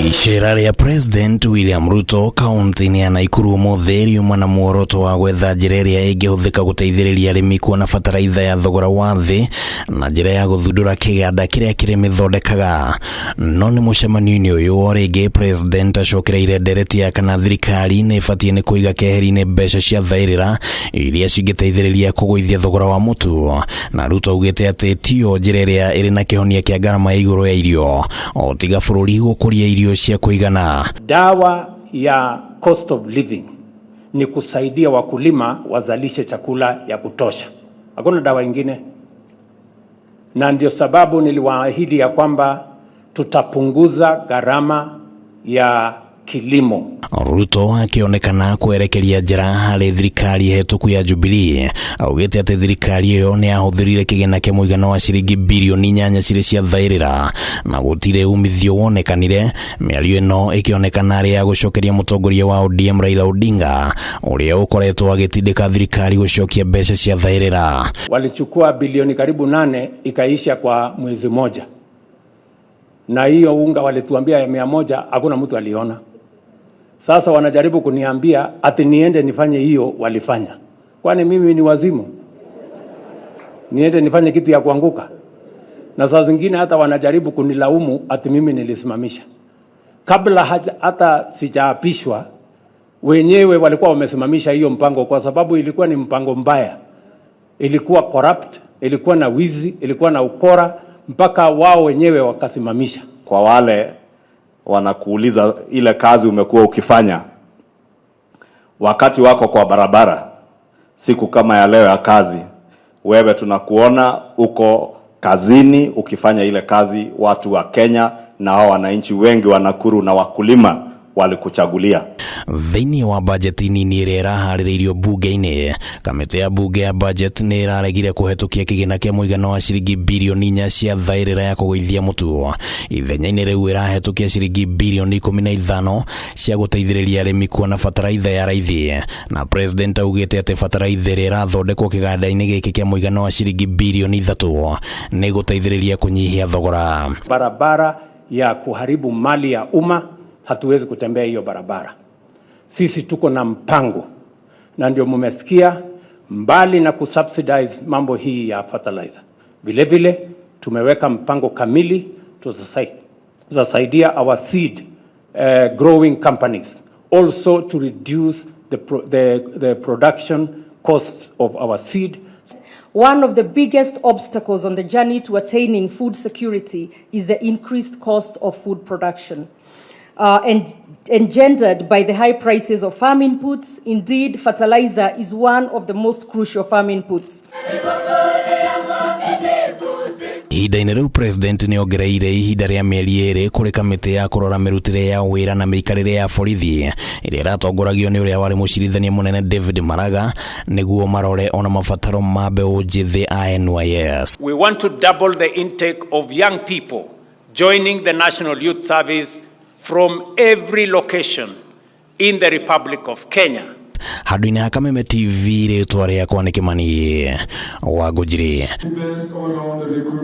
Ishera ya President William Ruto kaunti-ini ya Nakuru mũtheri umwe na muoroto wa gwetha njĩra ĩrĩa ĩngĩhũthĩka gũteithĩrĩria arĩmi kuona bataraitha ya thogora wa thĩ na njĩra ya gũthundũra kĩganda kĩrĩa kĩrĩmĩthondekaga. No nĩ mũcemanio-inĩ ũyũ rĩngĩ President acokereire ndereti ya kana thirikari nĩ ĩbatiĩ nĩ kũiga keheri-inĩ mbeca cia thaĩrĩra iria cingĩteithĩrĩria kũgũithia thogora wa mũtu, na Ruto augĩte atĩ tiyo njĩra ĩrĩa ĩrĩ na kĩhonia kĩa ngarama ya igũrũ ya irio o tiga bũrũri gũkũria irio cia kuigana. Dawa ya cost of living ni kusaidia wakulima wazalishe chakula ya kutosha. Hakuna dawa ingine. Na ndio sababu niliwaahidi ya kwamba tutapunguza gharama ya kilimo. Ruto akionekana kuerekeria njĩra harĩ thirikari hetũku ya Jubilee, augĩte atĩ thirikari ĩyo nĩ yahuthirire kĩgĩna kĩa mũigana wa ciringi mbirioni 8 cirĩ cia thaĩrĩra na gũtirĩ umithio wonekanire, mĩario ĩno ĩkĩonekana arĩ ya gũcokeria mũtongoria wa ODM Raila Odinga ũrĩa ũkoretwo agĩtindĩka thirikari gũcokia mbeca cia thaĩrĩra. Walichukua bilioni karibu 8 ikaisha kwa mwezi moja, na hiyo unga walituambia ya 100 hakuna mtu aliona. Sasa wanajaribu kuniambia ati niende nifanye hiyo, walifanya. Kwani mimi ni wazimu? Niende nifanye kitu ya kuanguka? Na saa zingine hata wanajaribu kunilaumu ati mimi nilisimamisha. Kabla hata sijaapishwa, wenyewe walikuwa wamesimamisha hiyo mpango kwa sababu ilikuwa ni mpango mbaya. Ilikuwa corrupt, ilikuwa na wizi, ilikuwa na ukora, mpaka wao wenyewe wakasimamisha. Kwa wale wanakuuliza ile kazi umekuwa ukifanya wakati wako kwa barabara, siku kama ya leo ya kazi, wewe tunakuona uko kazini ukifanya ile kazi. Watu wa Kenya na hao wananchi wengi wa Nakuru na wakulima walikuchagulia. Thĩinĩ wa bajeti nini ĩrĩa ĩraharĩrĩirio bunge-inĩ, kamĩtĩ ya bunge ya budget nĩ ĩraregire kũhetũkia kĩgĩna kĩa mũigana wa ciringi mbirioni 4 cia thaĩrĩra ya kũgũithia mũtu. Ithenya-inĩ rĩu ĩrahetũkia ciringi mbirioni 15 cia gũteithĩrĩria arĩmi kuona bataraitha ya raithi, na President augĩte atĩ bataraitha ĩrĩa ĩrathondekwo kĩganda-inĩ gĩkĩ kĩa mũigana wa ciringi mbirioni 3 nĩ gũteithĩrĩria kũnyihia thogora. Barabara ya kuharibu mali ya umma, hatuwezi kutembea hiyo barabara. Sisi tuko na mpango, na ndio mumesikia, mbali na kusubsidize mambo hii ya fertilizer, vile vile tumeweka mpango kamili tutasaidia our seed growing companies also to reduce the production costs of our seed. One of the biggest obstacles on the journey to attaining food security is the increased cost of food production. Engendered by the high prices of farm inputs. Indeed, fertilizer is one of the most crucial farm inputs. Ihinda-inĩ rĩu President nĩ ongereire ihinda rĩa mĩeri 2 kũrĩ kamĩtĩ ya kũrora mĩrutĩre ya wĩra na mĩikarĩre ya borithi ĩrĩa ĩratongoragio nĩ ũrĩa warĩ mũcirithania mũnene David Maraga nĩguo marore ona mabataro ma mbeũ njĩthĩ a NYS. We want to double the intake of young people joining the National Youth Service from every location in the Republic of Kenya. Handũ-inĩ ha Kameme TV rĩtwa rĩakwa nĩ Kĩmani wa Ngũnjiri.